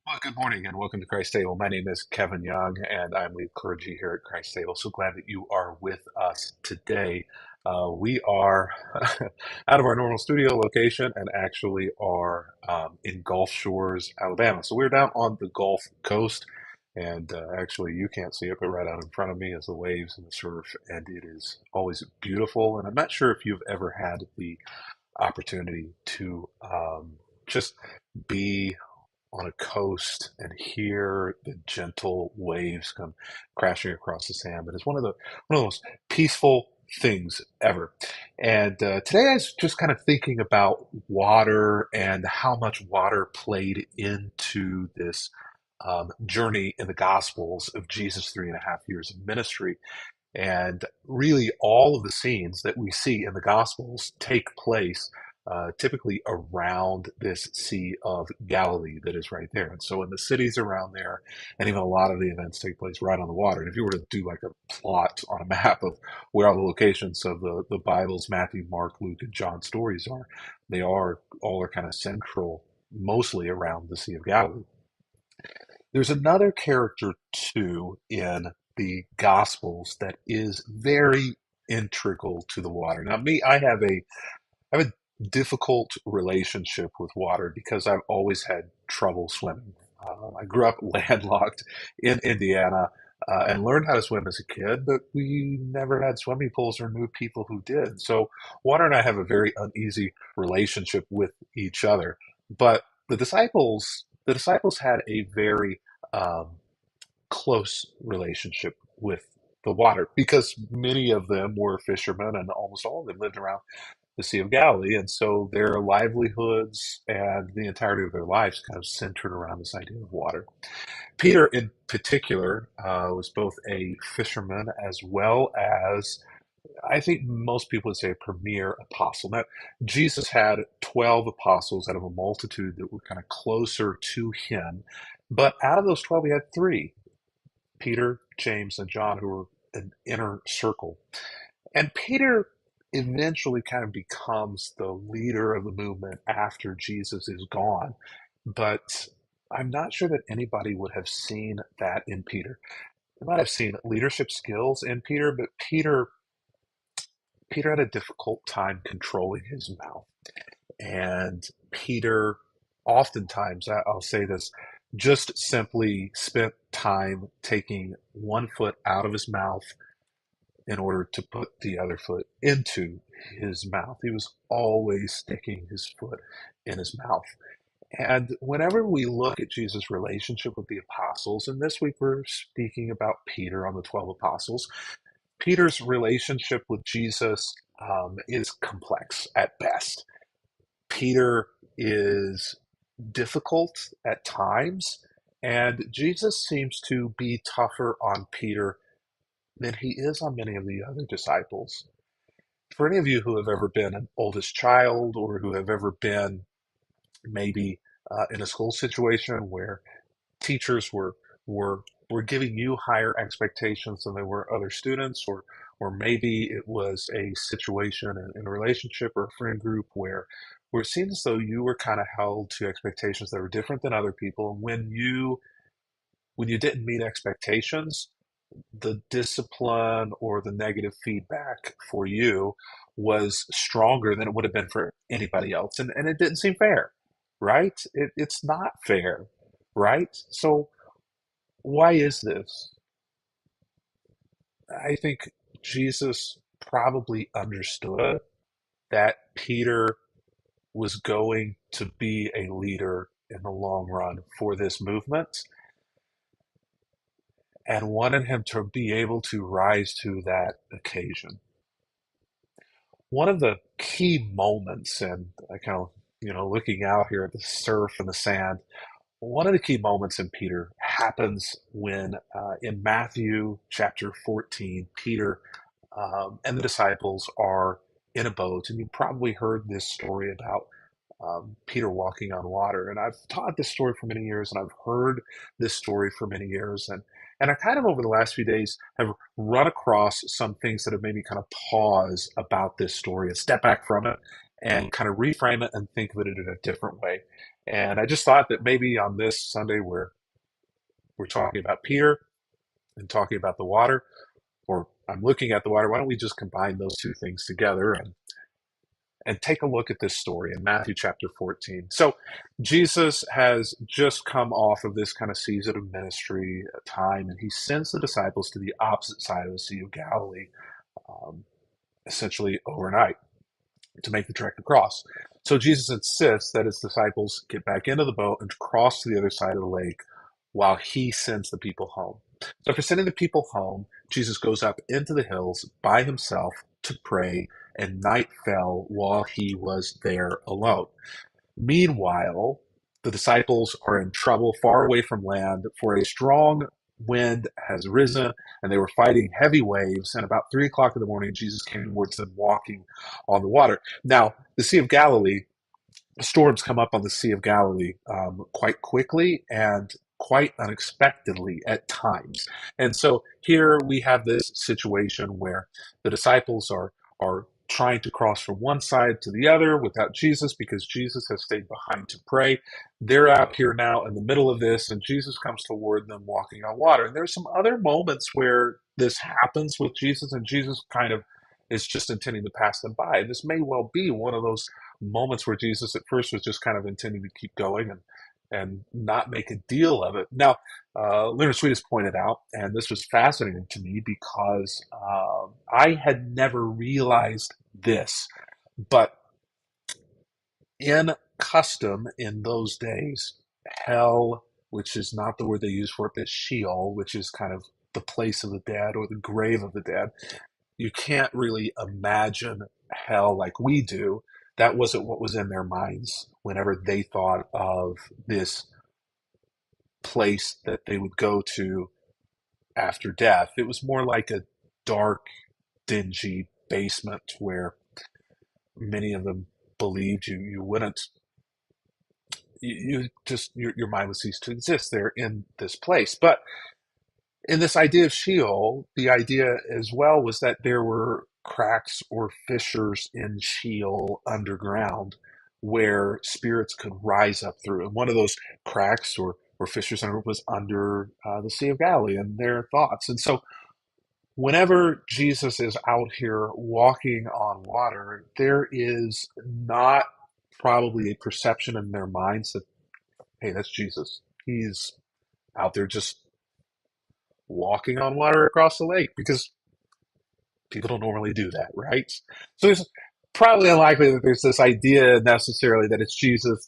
Well, good morning and welcome to Christ Table. My name is Kevin Young and I'm lead clergy here at Christ Table. So glad that you are with us today. We are out of our normal studio location and actually are in Gulf Shores, Alabama. So we're down on the Gulf Coast, and actually you can't see it, but right out in front of me is the waves and the surf, and it is always beautiful. And I'm not sure if you've ever had the opportunity to just be on a coast and hear the gentle waves come crashing across the sand. But it's one of the most peaceful things ever. And today I was just kind of thinking about water and how much water played into this journey in the Gospels of Jesus' 3.5 years of ministry. And really, all of the scenes that we see in the Gospels take place typically around this Sea of Galilee that is right there. And so, in the cities around there, and even a lot of the events take place right on the water. And if you were to do like a plot on a map of where all the locations of the Bible's Matthew, Mark, Luke, and John stories are, they are all are kind of central, mostly around the Sea of Galilee. There's another character too in the Gospels that is very integral to the water. Now, me, I have a difficult relationship with water because I've always had trouble swimming. I grew up landlocked in Indiana and learned how to swim as a kid, but we never had swimming pools or knew people who did. So water and I have a very uneasy relationship with each other. But the disciples had a very um, close relationship with the water because many of them were fishermen and almost all of them lived around the Sea of Galilee. And so their livelihoods and the entirety of their lives kind of centered around this idea of water. Peter, in particular, was both a fisherman as well as, I think most people would say, a premier apostle. Now, Jesus had 12 apostles out of a multitude that were kind of closer to him. But out of those 12, he had three: Peter, James, and John, who were an inner circle. And Peter eventually kind of becomes the leader of the movement after Jesus is gone. But I'm not sure that anybody would have seen that in Peter. They might have seen leadership skills in Peter, but Peter had a difficult time controlling his mouth. And Peter, oftentimes, I'll say this, just simply spent time taking one foot out of his mouth in order to put the other foot into his mouth. He was always sticking his foot in his mouth. And whenever we look at Jesus' relationship with the apostles, and this week we're speaking about Peter on the 12 apostles, Peter's relationship with Jesus is complex at best. Peter is difficult at times, and Jesus seems to be tougher on Peter than he is on many of the other disciples. For any of you who have ever been an oldest child or who have ever been maybe in a school situation where teachers were giving you higher expectations than they were other students, or maybe it was a situation in a relationship or a friend group where where it seemed as though you were kind of held to expectations that were different than other people. And when you didn't meet expectations, the discipline or the negative feedback for you was stronger than it would have been for anybody else. And it didn't seem fair, right? It's not fair, right? So why is this? I think Jesus probably understood that Peter was going to be a leader in the long run for this movement and wanted him to be able to rise to that occasion. One of the key moments, and I kind of, looking out here at the surf and the sand, one of the key moments in Peter happens when in Matthew chapter 14, Peter and the disciples are in a boat. And you probably heard this story about Peter walking on water. And I've taught this story for many years, and I've heard this story for many years. And I kind of over the last few days have run across some things that have made me kind of pause about this story and step back from it and kind of reframe it and think of it in a different way. And I just thought that maybe on this Sunday where we're talking about Peter and talking about the water, or I'm looking at the water, why don't we just combine those two things together and take a look at this story in Matthew chapter 14. So Jesus has just come off of this kind of season of ministry time, and he sends the disciples to the opposite side of the Sea of Galilee, um, essentially overnight, to make the trek across. So Jesus insists that his disciples get back into the boat and cross to the other side of the lake while he sends the people home. So after sending the people home, Jesus goes up into the hills by himself to pray, and night fell while he was there alone. Meanwhile, the disciples are in trouble far away from land, for a strong wind has risen, and they were fighting heavy waves. And about 3 o'clock in the morning, Jesus came towards them walking on the water. Now, the Sea of Galilee, storms come up on the Sea of Galilee quite quickly and quite unexpectedly at times. And so here we have this situation where the disciples are trying to cross from one side to the other without Jesus because Jesus has stayed behind to pray. They're out here now in the middle of this, and Jesus comes toward them walking on water. And there's some other moments where this happens with Jesus, and Jesus kind of is just intending to pass them by. And this may well be one of those moments where Jesus at first was just kind of intending to keep going and not make a deal of it. Now, Leonard Sweet has pointed out, and this was fascinating to me because I had never realized this, but in custom in those days, hell, which is not the word they use for it, but Sheol, which is kind of the place of the dead or the grave of the dead, you can't really imagine hell like we do. That wasn't what was in their minds whenever they thought of this place that they would go to after death. It was more like a dark, dingy basement where many of them believed you wouldn't, you just, your mind would cease to exist there in this place. But in this idea of Sheol, the idea as well was that there were cracks or fissures in Sheol underground where spirits could rise up through. And one of those cracks or fissures was under the Sea of Galilee and their thoughts. And so whenever Jesus is out here walking on water, there is not probably a perception in their minds that, hey, that's Jesus. He's out there just walking on water across the lake because people don't normally do that, right? So there's probably unlikely that there's this idea necessarily that it's Jesus.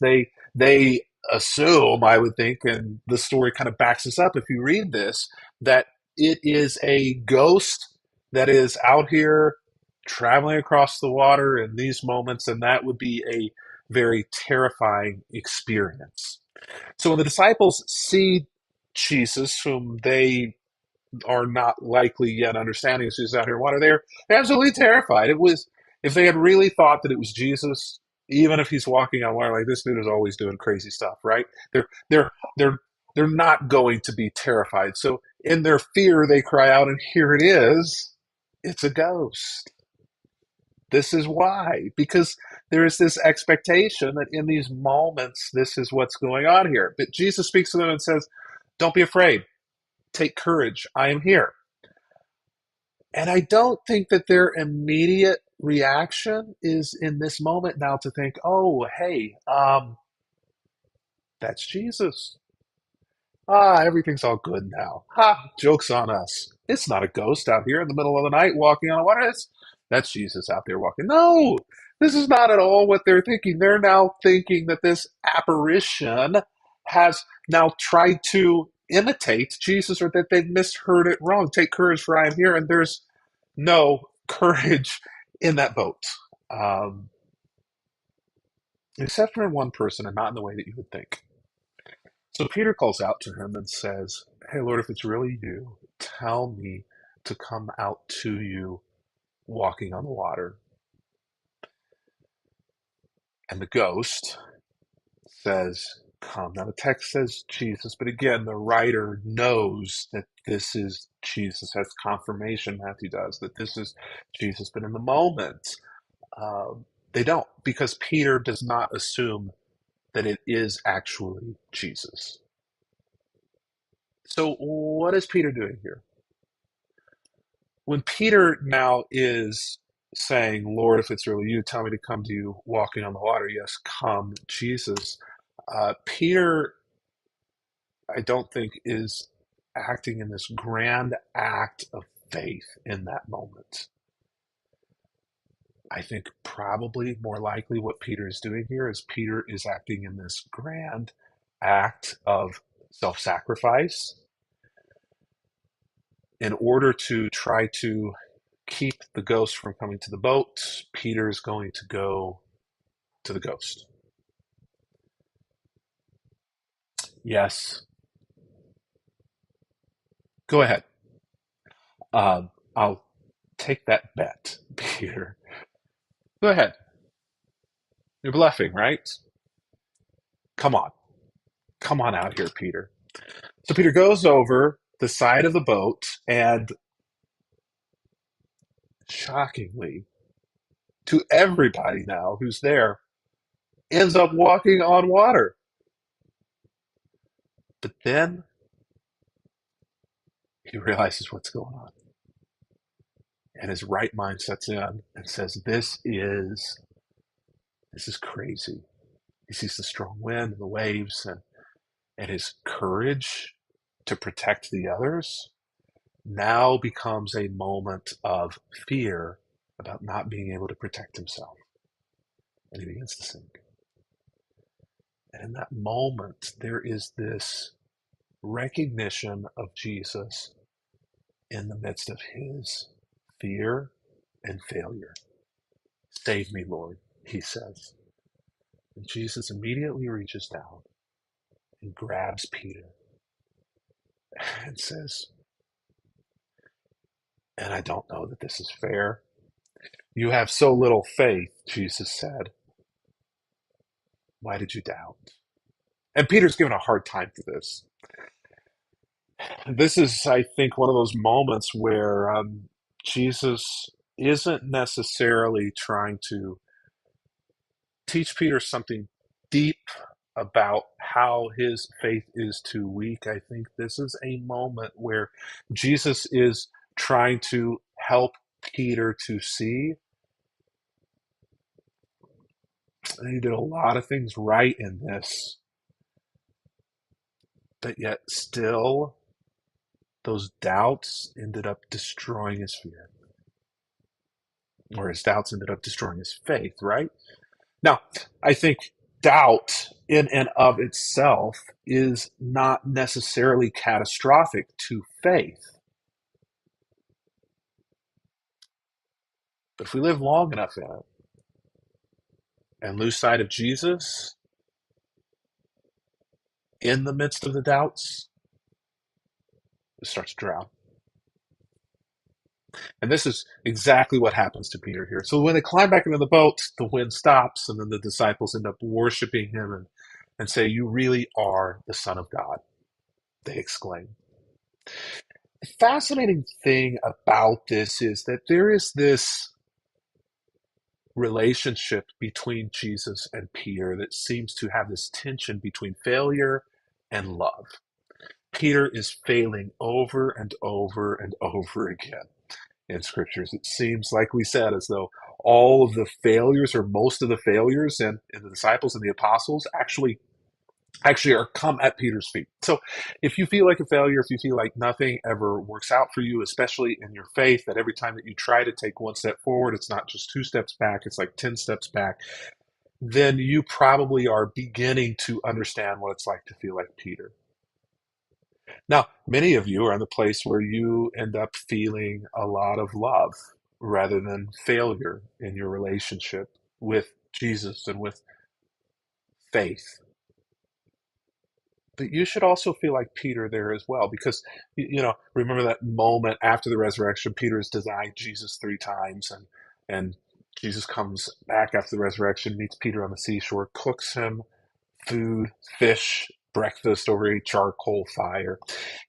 They assume, I would think, and the story kind of backs us up if you read this, that it is a ghost that is out here traveling across the water in these moments, and that would be a very terrifying experience. So when the disciples see Jesus, whom they are not likely yet understanding is out here in water, they're absolutely terrified. It was, if they had really thought that it was Jesus, even if he's walking on water, like this dude is always doing crazy stuff, right? They're not going to be terrified. So in their fear, they cry out, and here it is. It's a ghost. This is why, because there is this expectation that in these moments, this is what's going on here. But Jesus speaks to them and says, don't be afraid. Take courage. I am here. And I don't think that their immediate reaction is in this moment now to think, oh, hey, that's Jesus. Everything's all good now. Ha, joke's on us. It's not a ghost out here in the middle of the night walking on the water. That's Jesus out there walking. No, this is not at all what they're thinking. They're now thinking that this apparition has now tried to imitate Jesus, or that they've misheard it wrong. Take courage, for I am here. And there's no courage in that boat, um, except for in one person, and not in the way that you would think. So Peter calls out to him and says, hey, Lord, if it's really you, tell me to come out to you walking on the water. And the ghost says, come. Now the text says Jesus, but again, the writer knows that this is Jesus, has confirmation, Matthew does, that this is Jesus. But in the moment, they don't, because Peter does not assume that it is actually Jesus. So what is Peter doing here? When Peter now is saying, Lord, if it's really you, tell me to come to you walking on the water. Yes, come, Jesus. Peter, I don't think, is acting in this grand act of faith in that moment. I think probably more likely what Peter is doing here is Peter is acting in this grand act of self sacrifice in order to try to keep the ghost from coming to the boat. Peter is going to go to the ghost. Yes, go ahead. I'll take that bet, Peter. Go ahead. You're bluffing, right? Come on. Come on out here, Peter. So Peter goes over the side of the boat and, shockingly, to everybody now who's there, ends up walking on water. But then he realizes what's going on. And his right mind sets in and says, this is crazy. He sees the strong wind and the waves, and his courage to protect the others now becomes a moment of fear about not being able to protect himself. And he begins to sink. And in that moment, there is this recognition of Jesus in the midst of his fear and failure. Save me, Lord, he says. And Jesus immediately reaches down and grabs Peter and says, and I don't know that this is fair. You have so little faith, Jesus said. Why did you doubt? And Peter's given a hard time for this. This is, I think, one of those moments where Jesus isn't necessarily trying to teach Peter something deep about how his faith is too weak. I think this is a moment where Jesus is trying to help Peter to see that he did a lot of things right in this, but yet still those doubts ended up destroying his fear, or his doubts ended up destroying his faith, right? Now, I think doubt in and of itself is not necessarily catastrophic to faith. But if we live long enough in it and lose sight of Jesus in the midst of the doubts, it starts to drown. And this is exactly what happens to Peter here. So when they climb back into the boat, the wind stops, and then the disciples end up worshiping him and say, you really are the Son of God, they exclaim. The fascinating thing about this is that there is this relationship between Jesus and Peter that seems to have this tension between failure and love. Peter is failing over and over and over again in scriptures. It seems, like we said, as though all of the failures or most of the failures in the disciples and the apostles actually are come at Peter's feet. So if you feel like a failure, if you feel like nothing ever works out for you, especially in your faith, that every time that you try to take one step forward, it's not just 2 steps back, it's like 10 steps back, then you probably are beginning to understand what it's like to feel like Peter. Now, many of you are in the place where you end up feeling a lot of love rather than failure in your relationship with Jesus and with faith. But you should also feel like Peter there as well, because remember that moment after the resurrection, Peter has denied Jesus 3 times, and Jesus comes back after the resurrection, meets Peter on the seashore, cooks him food, fish, breakfast over a charcoal fire,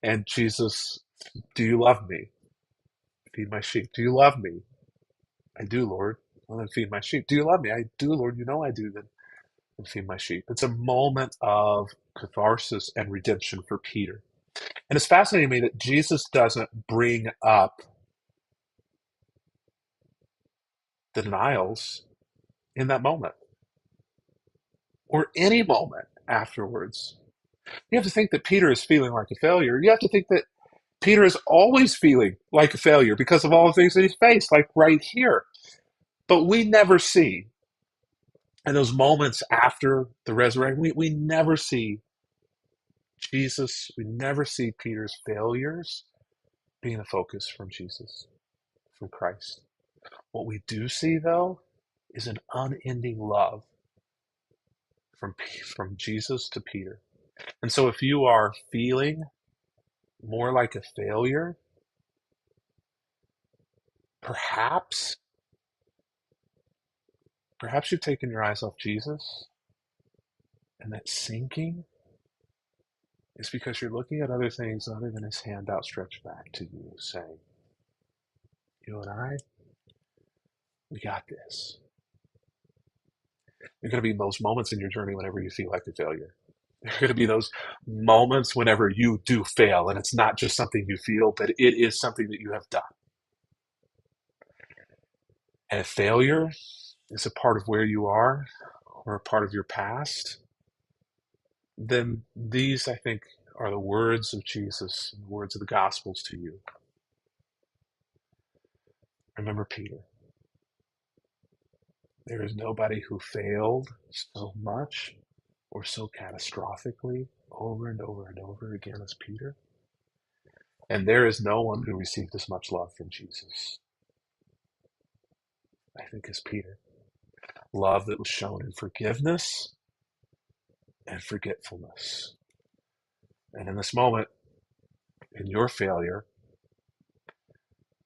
and Jesus, do you love me? Feed my sheep. Do you love me? I do, Lord. Well, then feed my sheep. Do you love me? I do, Lord. You know I do. Then feed my sheep. It's a moment of catharsis and redemption for Peter. And it's fascinating to me that Jesus doesn't bring up the denials in that moment or any moment afterwards. You have to think that Peter is feeling like a failure. You have to think that Peter is always feeling like a failure because of all the things that he's faced, like right here. But we never see, in those moments after the resurrection, we never see Jesus, we never see Peter's failures being a focus from Jesus, from Christ. What we do see, though, is an unending love from Jesus to Peter. And so if you are feeling more like a failure, perhaps you've taken your eyes off Jesus, and that sinking is because you're looking at other things other than his hand outstretched back to you, saying, you and I, we got this. There are going to be those moments in your journey whenever you feel like a failure. There are going to be those moments whenever you do fail, and it's not just something you feel, but it is something that you have done. And if failure is a part of where you are or a part of your past, then these, I think, are the words of Jesus, the words of the Gospels to you. Remember Peter. There is nobody who failed so much or so catastrophically over and over and over again as Peter. And there is no one who received as much love from Jesus, I think, as Peter. Love that was shown in forgiveness and forgetfulness. And in this moment, in your failure,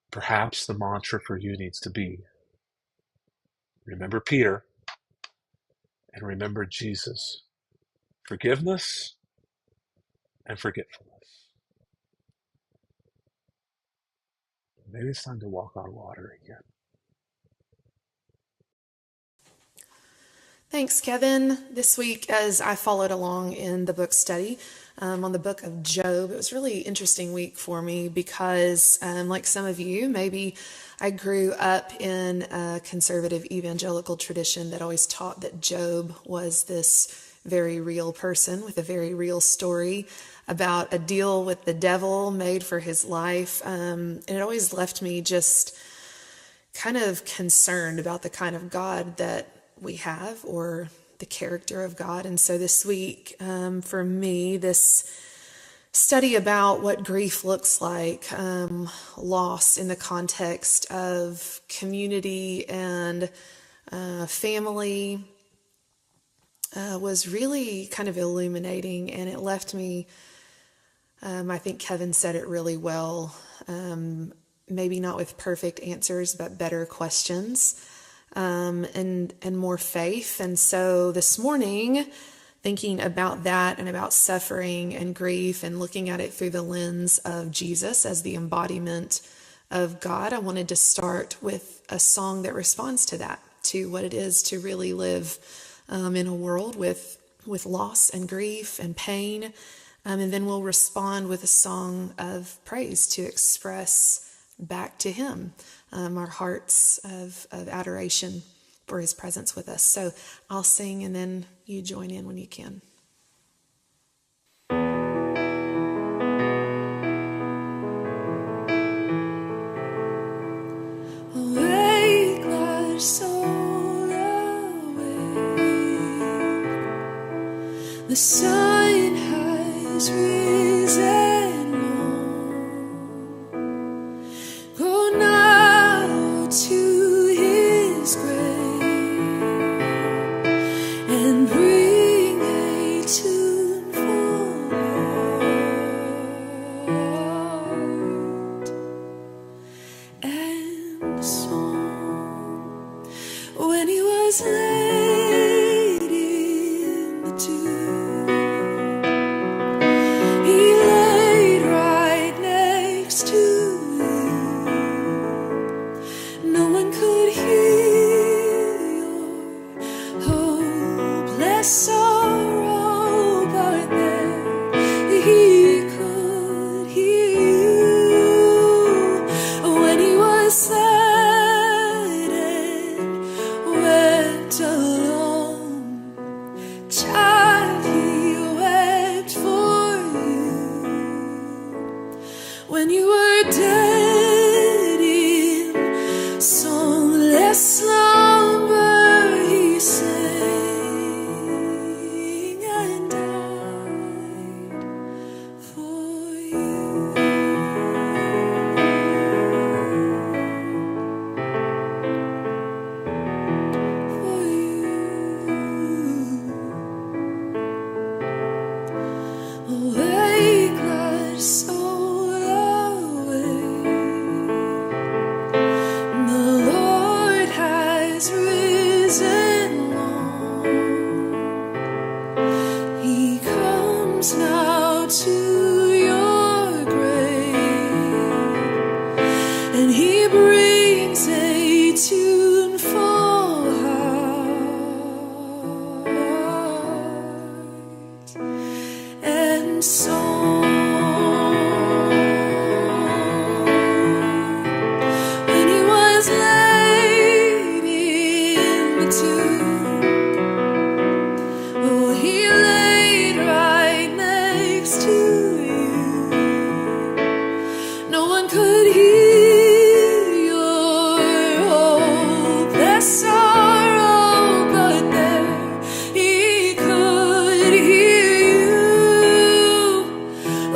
perhaps the mantra for you needs to be, remember Peter and remember Jesus. Forgiveness and forgetfulness. Maybe it's time to walk on water again. Thanks, Kevin. This week, as I followed along in the book study on the book of Job, it was a really interesting week for me because, like some of you, maybe I grew up in a conservative evangelical tradition that always taught that Job was this very real person with a very real story about a deal with the devil made for his life. And it always left me just kind of concerned about the kind of God that we have, or the character of God. And so this week, for me, this study about what grief looks like, loss in the context of community and family, was really kind of illuminating, and it left me, I think Kevin said it really well, maybe not with perfect answers, but better questions. And more faith. And so this morning, thinking about that and about suffering and grief and looking at it through the lens of Jesus as the embodiment of God, I wanted to start with a song that responds to that. to what it is to really live in a world with loss and grief and pain. And then we'll respond with a song of praise to express back to him our hearts of adoration for his presence with us. So I'll sing and then you join in when you can. Awake, our soul, awake. The sun has risen long. Go now to his grave and bring a tuneful heart and song. When he was laid in the tomb, he laid right next to you. No one could hear your hopeless sorrow, but there he could hear you. When he was sad and wept alone, child, he wept for you. When you were dead in songless slumber, he sang and died for you. For you. Awake, our soul, awake. The Lord has risen long. He comes now to your grave, and he brings a tuneful heart and song. When he was laid in the tomb, oh, he laid right next to you. No one could hear your hopeless sorrow, but there he could hear you.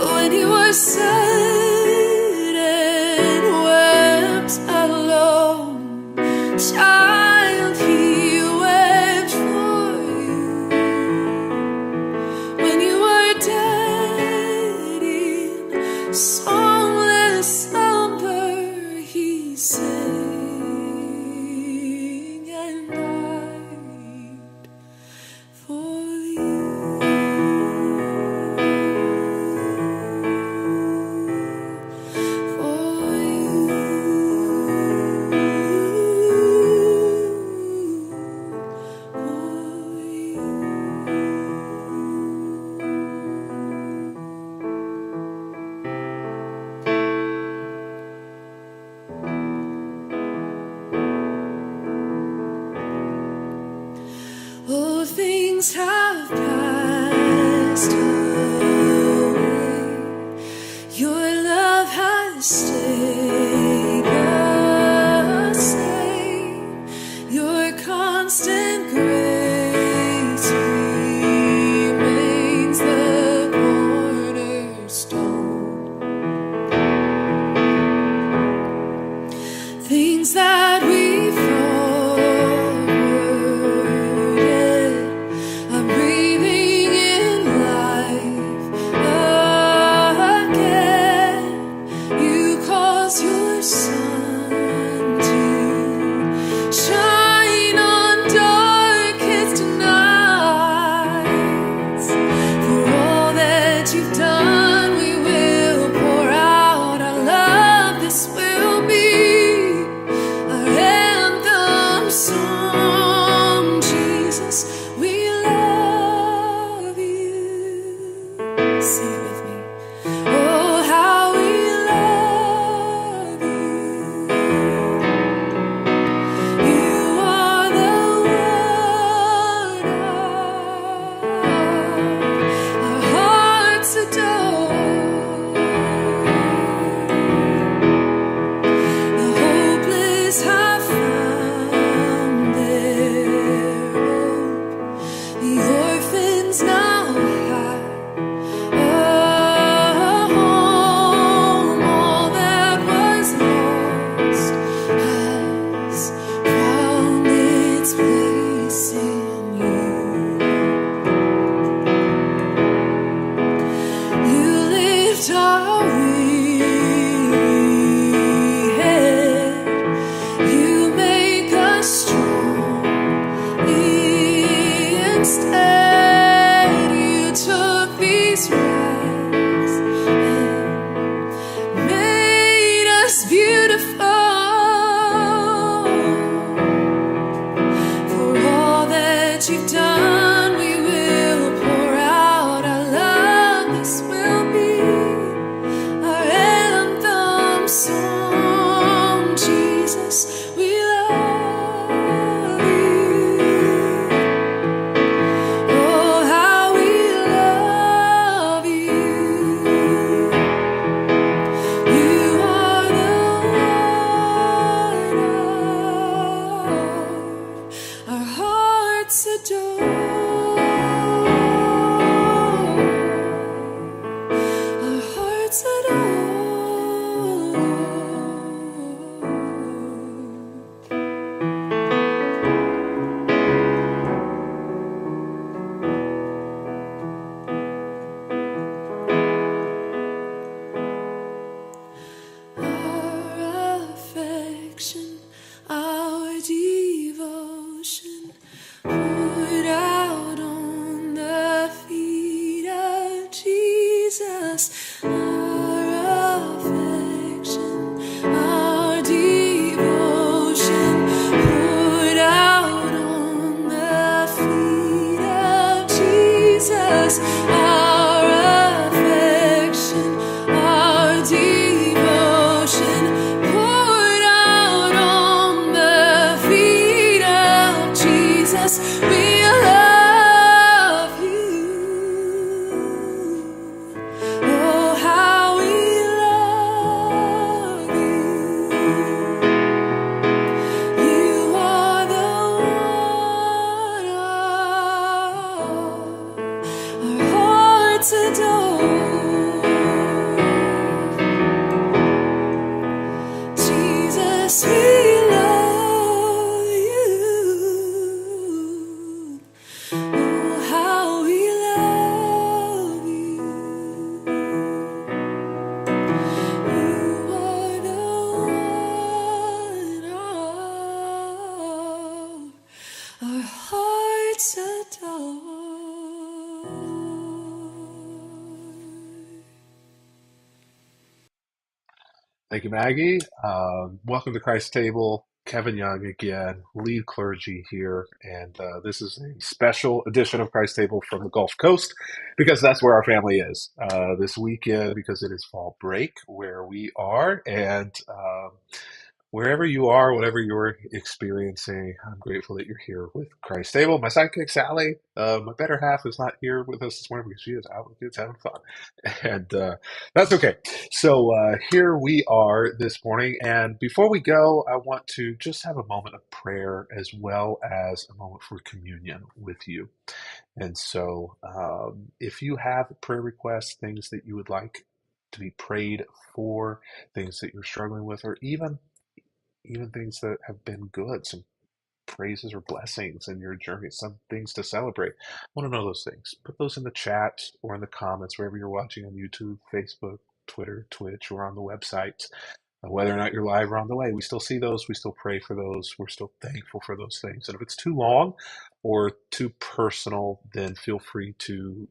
Jesus, our affection, our devotion, poured out on the feet of Jesus. We love you. Oh, how we love you. You are the one our hearts adore. Jesus, we love you. Oh, how we love you. You are the one our hearts adore. Thank you, Maggie. Welcome to Christ Table. Kevin Young again, lead clergy here. And this is a special edition of Christ Table from the Gulf Coast because that's where our family is this weekend because it is fall break where we are. And wherever you are, whatever you're experiencing, I'm grateful that you're here with Christ Table. My sidekick, Sally, my better half, is not here with us this morning because she is out with kids having fun. And that's okay. So here we are this morning. And before we go, I want to just have a moment of prayer as well as a moment for communion with you. And so if you have prayer requests, things that you would like to be prayed for, things that you're struggling with, or even things that have been good, some praises or blessings in your journey, some things to celebrate. I want to know those things. Put those in the chat or in the comments wherever you're watching on YouTube, Facebook, Twitter, Twitch, or on the website. Whether or not you're live or on the way, we still see those. We still pray for those. We're still thankful for those things. And if it's too long or too personal, then feel free to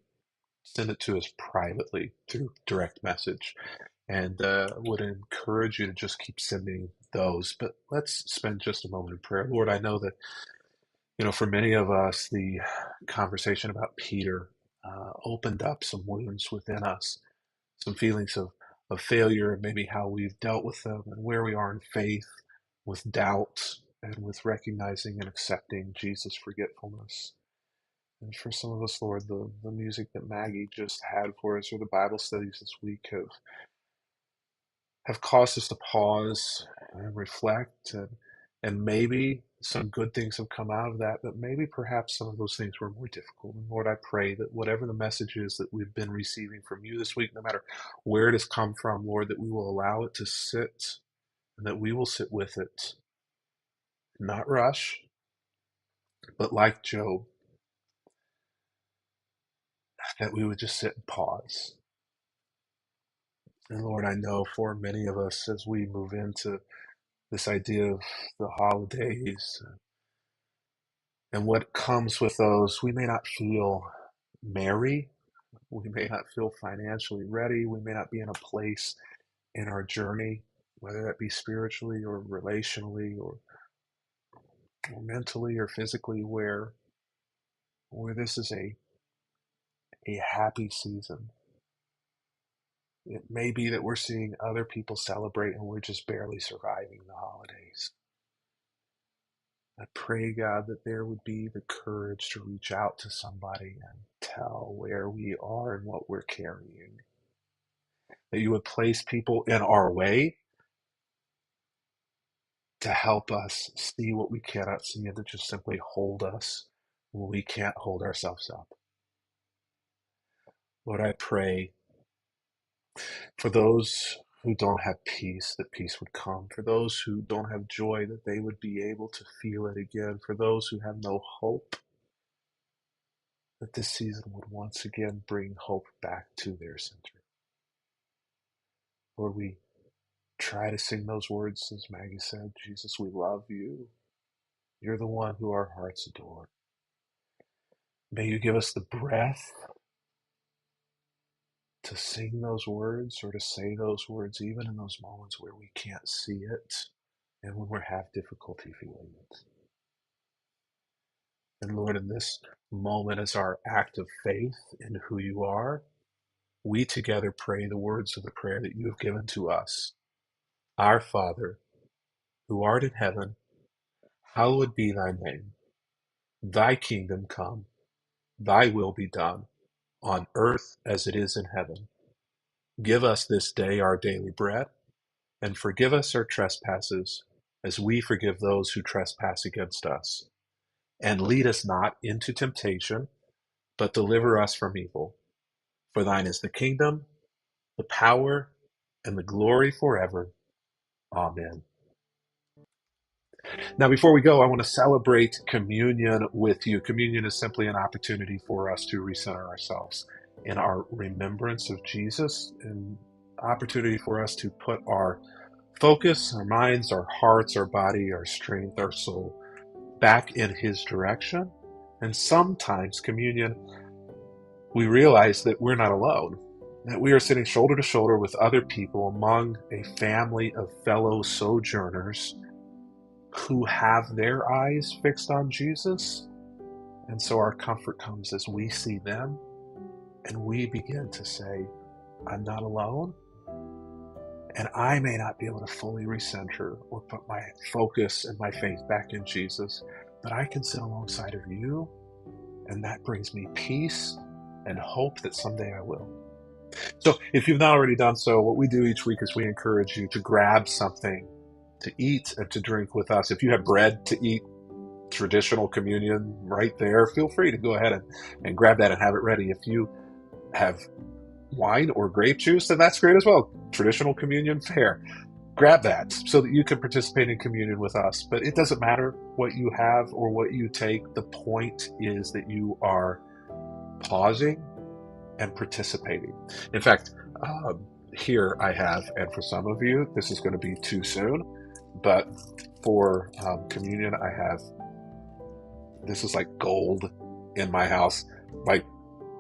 send it to us privately through direct message and would encourage you to just keep sending those. But let's spend just a moment in prayer. Lord, I know that, for many of us, the conversation about Peter opened up some wounds within us, some feelings of failure, and maybe how we've dealt with them and where we are in faith with doubt and with recognizing and accepting Jesus' forgetfulness. And for some of us, Lord, the music that Maggie just had for us or the Bible studies this week have caused us to pause and reflect and maybe some good things have come out of that, but maybe perhaps some of those things were more difficult. And Lord, I pray that whatever the message is that we've been receiving from you this week, no matter where it has come from, Lord, that we will allow it to sit and that we will sit with it, not rush, but like Job, that we would just sit and pause. And Lord, I know for many of us as we move into this idea of the holidays and what comes with those, we may not feel merry. We may not feel financially ready. We may not be in a place in our journey, whether that be spiritually or relationally or mentally or physically, where this is a happy season. It may be that we're seeing other people celebrate and we're just barely surviving the holidays. I pray, God, that there would be the courage to reach out to somebody and tell where we are and what we're carrying. That you would place people in our way to help us see what we cannot see and to just simply hold us when we can't hold ourselves up. Lord, I pray for those who don't have peace, that peace would come. For those who don't have joy, that they would be able to feel it again. For those who have no hope, that this season would once again bring hope back to their center. Lord, we try to sing those words as Maggie said, Jesus, we love you. You're the one who our hearts adore. May you give us the breath to sing those words or to say those words, even in those moments where we can't see it and when we have difficulty feeling it. And Lord, in this moment, as our act of faith in who you are, we together pray the words of the prayer that you have given to us. Our Father, who art in heaven, hallowed be thy name. Thy kingdom come, thy will be done, on earth as it is in heaven. Give us this day our daily bread, and forgive us our trespasses, as we forgive those who trespass against us. And lead us not into temptation, but deliver us from evil. For thine is the kingdom, the power, and the glory forever. Amen. Now, before we go, I want to celebrate communion with you. Communion is simply an opportunity for us to recenter ourselves in our remembrance of Jesus, an opportunity for us to put our focus, our minds, our hearts, our body, our strength, our soul back in his direction. And sometimes communion, we realize that we're not alone, that we are sitting shoulder to shoulder with other people among a family of fellow sojourners who have their eyes fixed on Jesus. And so our comfort comes as we see them and we begin to say, I'm not alone. And I may not be able to fully recenter or put my focus and my faith back in Jesus, but I can sit alongside of you, and that brings me peace and hope that someday I will. So if you've not already done so, what we do each week is we encourage you to grab something to eat and to drink with us. If you have bread to eat, traditional communion right there, feel free to go ahead and grab that and have it ready. If you have wine or grape juice, then that's great as well. Traditional communion fare. Grab that so that you can participate in communion with us. But it doesn't matter what you have or what you take. The point is that you are pausing and participating. In fact, here I have, and for some of you, this is going to be too soon, but for communion, I have, this is like gold in my house.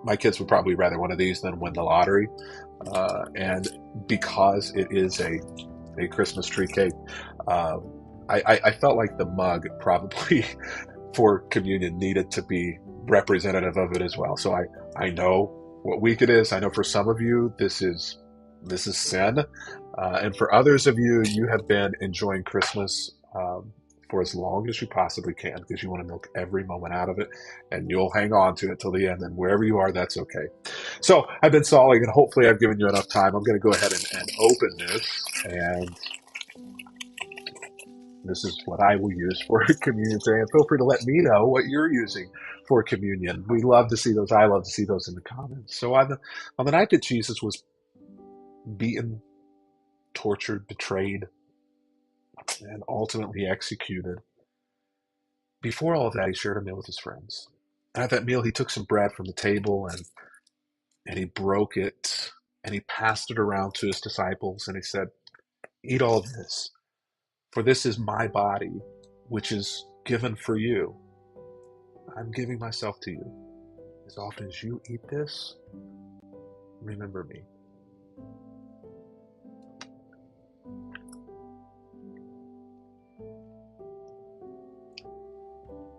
My kids would probably rather one of these than win the lottery. And because it is a Christmas tree cake, I felt like the mug probably for communion needed to be representative of it as well. So I know what week it is. I know for some of you, this is sin. And for others of you, you have been enjoying Christmas for as long as you possibly can because you want to milk every moment out of it, and you'll hang on to it till the end. And wherever you are, that's okay. So I've been stalling, and hopefully I've given you enough time. I'm going to go ahead and open this, and this is what I will use for communion today. And feel free to let me know what you're using for communion. We love to see those. I love to see those in the comments. So on the night that Jesus was beaten, tortured, betrayed, and ultimately executed, before all of that, he shared a meal with his friends. And at that meal, he took some bread from the table and he broke it and he passed it around to his disciples and he said, eat all of this, for this is my body, which is given for you. I'm giving myself to you. As often as you eat this, remember me.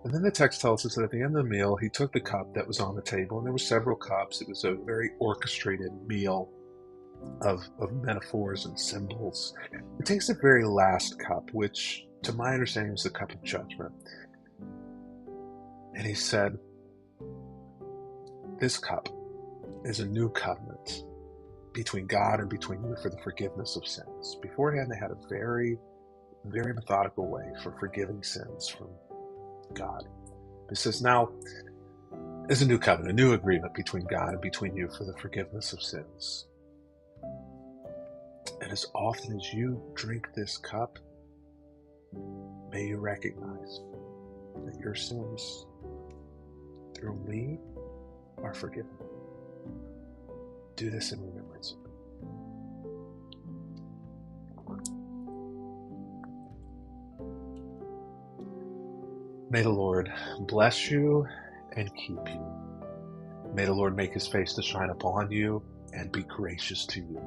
And then the text tells us that at the end of the meal, he took the cup that was on the table, and there were several cups. It was a very orchestrated meal of metaphors and symbols. He takes the very last cup, which, to my understanding, was the cup of judgment. And he said, this cup is a new covenant between God and between you for the forgiveness of sins. Beforehand, they had a very, very methodical way for forgiving sins from God. It says now is a new covenant, a new agreement between God and between you for the forgiveness of sins. And as often as you drink this cup, may you recognize that your sins through me are forgiven. Do this in remembrance of me. May the Lord bless you and keep you. May the Lord make his face to shine upon you and be gracious to you.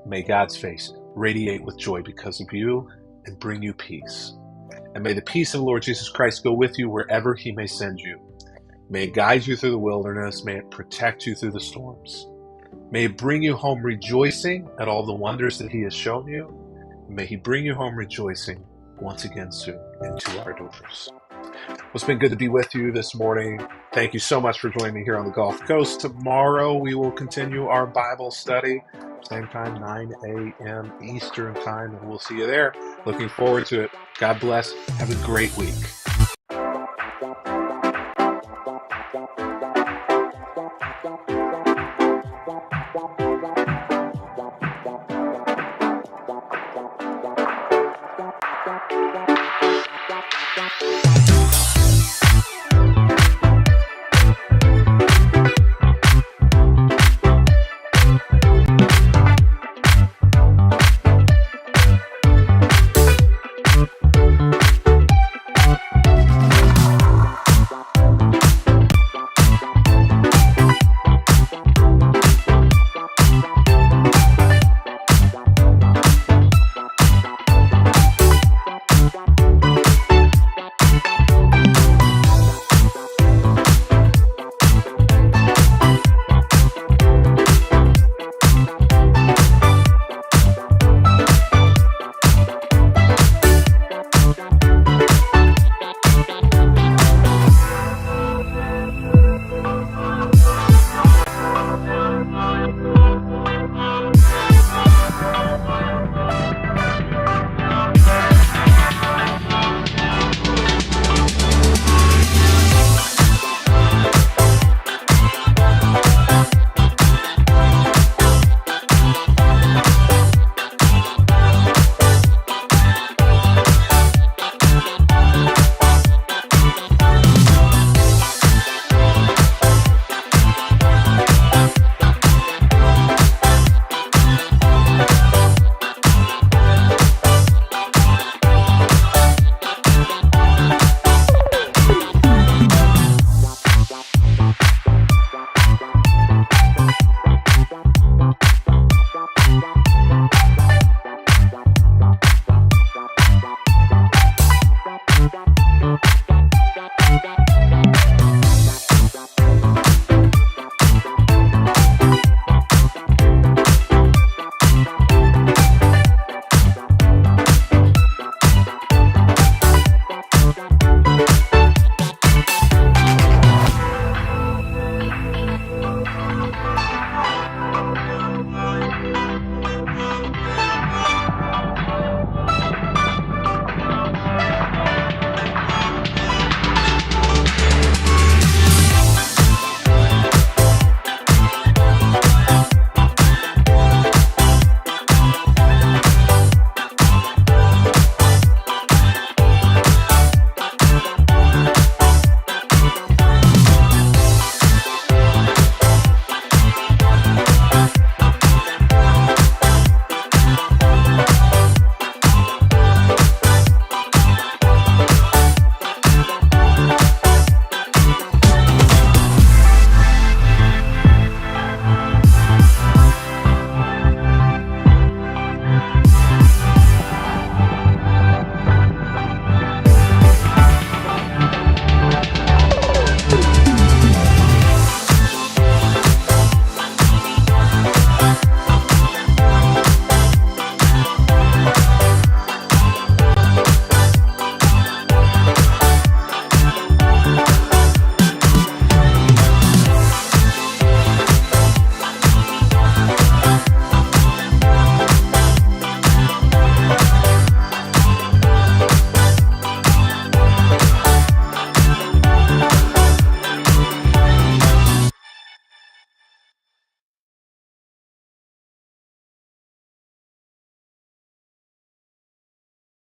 May God's face radiate with joy because of you and bring you peace. And may the peace of the Lord Jesus Christ go with you wherever he may send you. May it guide you through the wilderness. May it protect you through the storms. May it bring you home rejoicing at all the wonders that he has shown you. May he bring you home rejoicing once again soon into our doors. Well, it's been good to be with you this morning. Thank you so much for joining me here on the Gulf Coast. Tomorrow we will continue our Bible study, same time, 9 a.m. Eastern time, and we'll see you there. Looking forward to it. God bless. Have a great week.